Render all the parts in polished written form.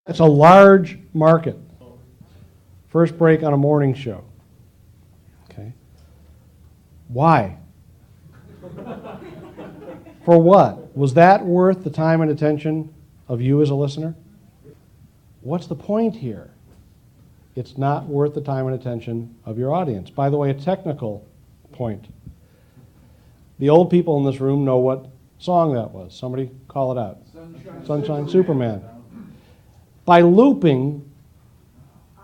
It's a large market. First break on a morning show. Okay. Why? For what? Was that worth the time and attention of you as a listener? What's the point here? It's not worth the time and attention of your audience. By the way, a technical point. The old people in this room know what song that was. Somebody call it out. Sunshine Superman. By looping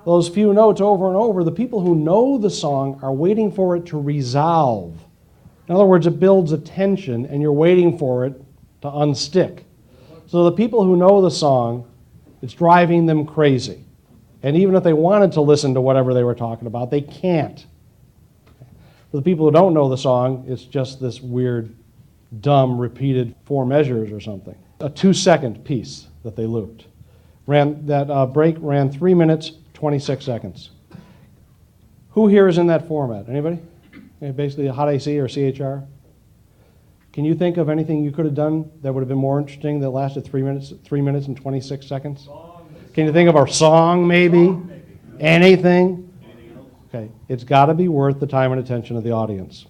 those few notes over and over, the people who know the song are waiting for it to resolve. In other words, it builds a tension, and you're waiting for it to unstick. So the people who know the song, it's driving them crazy. And even if they wanted to listen to whatever they were talking about, they can't. For the people who don't know the song, it's just this weird, dumb, repeated 4 measures or something. A 2-second piece that they looped. That break ran 3 minutes, 26 seconds. Who here is in that format? Anybody? Basically a hot AC or CHR? Can you think of anything you could have done that would have been more interesting that lasted 3 minutes and 26 seconds? Can you think of a song maybe? Anything? Okay, it's got to be worth the time and attention of the audience.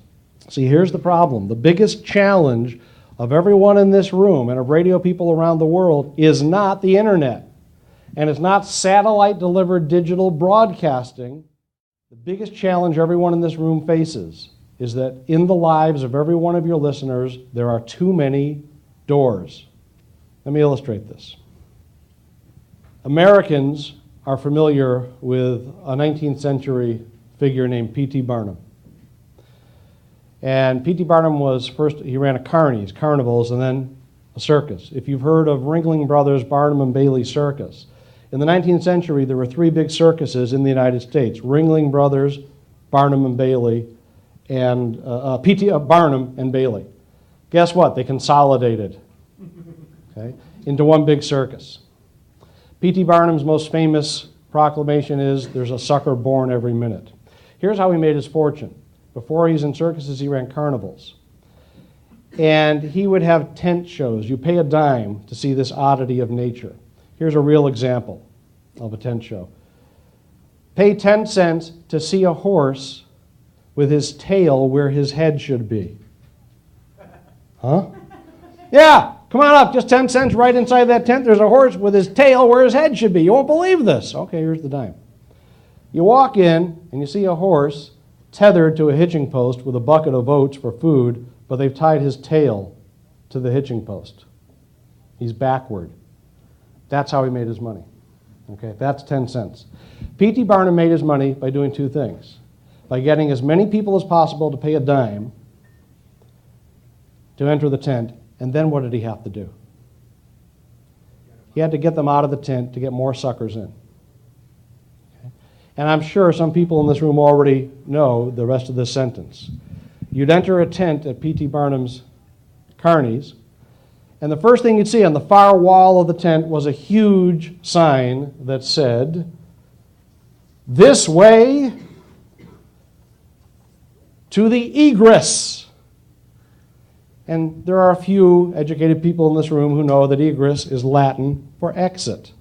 See, here's the problem. The biggest challenge of everyone in this room and of radio people around the world is not the internet. And it's not satellite-delivered digital broadcasting. The biggest challenge everyone in this room faces is that in the lives of every one of your listeners, there are too many doors. Let me illustrate this. Americans are familiar with a 19th century figure named P.T. Barnum. And P.T. Barnum was first, he ran a carnivals, and then a circus. If you've heard of Ringling Brothers, Barnum and Bailey Circus, in the 19th century, there were 3 big circuses in the United States: Ringling Brothers, Barnum and Bailey, and Barnum and Bailey. Guess what? They consolidated, okay, into one big circus. P.T. Barnum's most famous proclamation is, "There's a sucker born every minute." Here's how he made his fortune. Before he was in circuses, he ran carnivals. And he would have tent shows. You pay a dime to see this oddity of nature. Here's a real example of a tent show. Pay 10 cents to see a horse with his tail where his head should be. Huh? Yeah, come on up, just 10 cents right inside that tent. There's a horse with his tail where his head should be. You won't believe this. Okay, here's the dime. You walk in and you see a horse tethered to a hitching post with a bucket of oats for food, but they've tied his tail to the hitching post. He's backward. That's how he made his money. Okay, that's 10 cents. P.T. Barnum made his money by doing 2 things. By getting as many people as possible to pay a dime to enter the tent, and then what did he have to do? He had to get them out of the tent to get more suckers in. Okay? And I'm sure some people in this room already know the rest of this sentence. You'd enter a tent at P.T. Barnum's carnies, and the first thing you'd see on the far wall of the tent was a huge sign that said, "This way to the egress." And there are a few educated people in this room who know that egress is Latin for exit.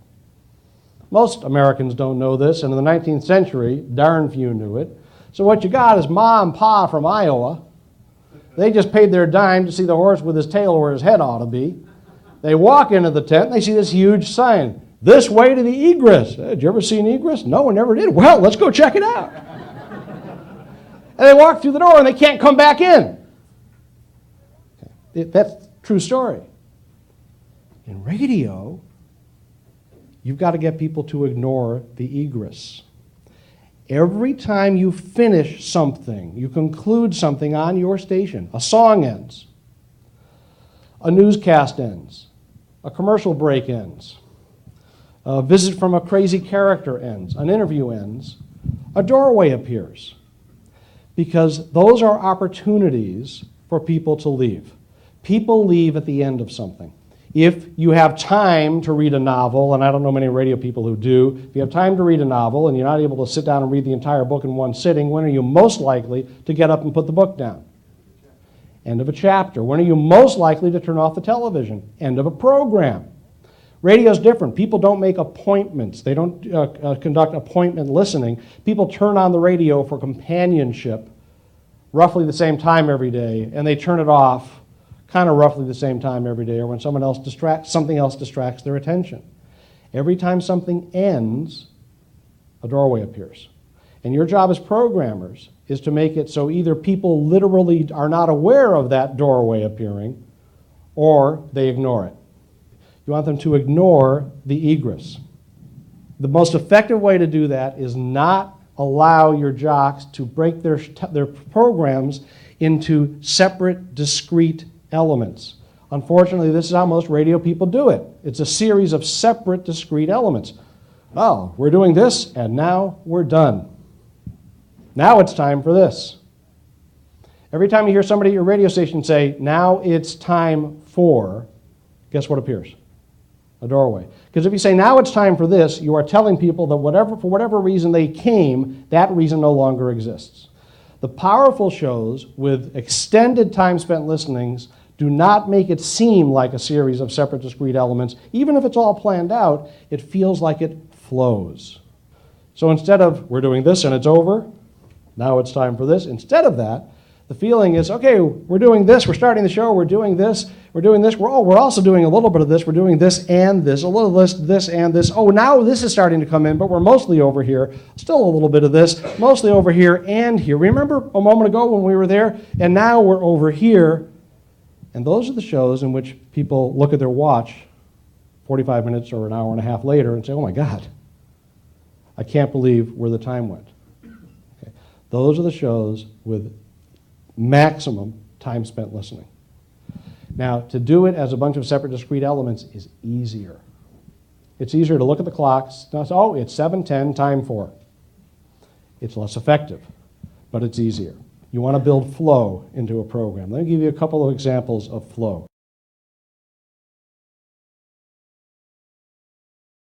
Most Americans don't know this, and in the 19th century, darn few knew it. So what you got is Ma and Pa from Iowa. They just paid their dime to see the horse with his tail where his head ought to be. They walk into the tent and they see this huge sign, "This way to the egress." Did you ever see an egress? No, I never did. Well, let's go check it out. And they walk through the door and they can't come back in. That's a true story. In radio, you've got to get people to ignore the egress. Every time you finish something, you conclude something on your station, a song ends, a newscast ends, a commercial break ends, a visit from a crazy character ends, an interview ends, a doorway appears. Because those are opportunities for people to leave. People leave at the end of something. If you have time to read a novel, and I don't know many radio people who do, if you have time to read a novel and you're not able to sit down and read the entire book in one sitting, when are you most likely to get up and put the book down? End of a chapter. When are you most likely to turn off the television? End of a program. Radio's different. People don't make appointments. They don't conduct appointment listening. People turn on the radio for companionship roughly the same time every day, and they turn it off kind of roughly the same time every day, or when something else distracts their attention. Every time something ends, a doorway appears. And your job as programmers is to make it so either people literally are not aware of that doorway appearing, or they ignore it. You want them to ignore the egress. The most effective way to do that is not allow your jocks to break their programs into separate, discrete elements. Unfortunately, this is how most radio people do it. It's a series of separate, discrete elements. Oh, we're doing this, and now we're done. Now it's time for this. Every time you hear somebody at your radio station say, now it's time for, guess what appears? A doorway. Because if you say, now it's time for this, you are telling people that for whatever reason they came, that reason no longer exists. The powerful shows with extended time spent listenings do not make it seem like a series of separate discrete elements. Even if it's all planned out, it feels like it flows. So instead of, we're doing this and it's over, now it's time for this, instead of that, the feeling is, okay, we're doing this, we're starting the show, we're doing this, we're also doing a little bit of this, we're doing this and this, a little this and this. Oh, now this is starting to come in, but we're mostly over here. Still a little bit of this, mostly over here and here. Remember a moment ago when we were there? And now we're over here. And those are the shows in which people look at their watch 45 minutes or an hour and a half later and say, oh my God, I can't believe where the time went. Okay. Those are the shows with maximum time spent listening. Now, to do it as a bunch of separate discrete elements is easier. It's easier to look at the clocks. Oh, it's 7:10, time for. It's less effective, but it's easier. You want to build flow into a program. Let me give you a couple of examples of flow.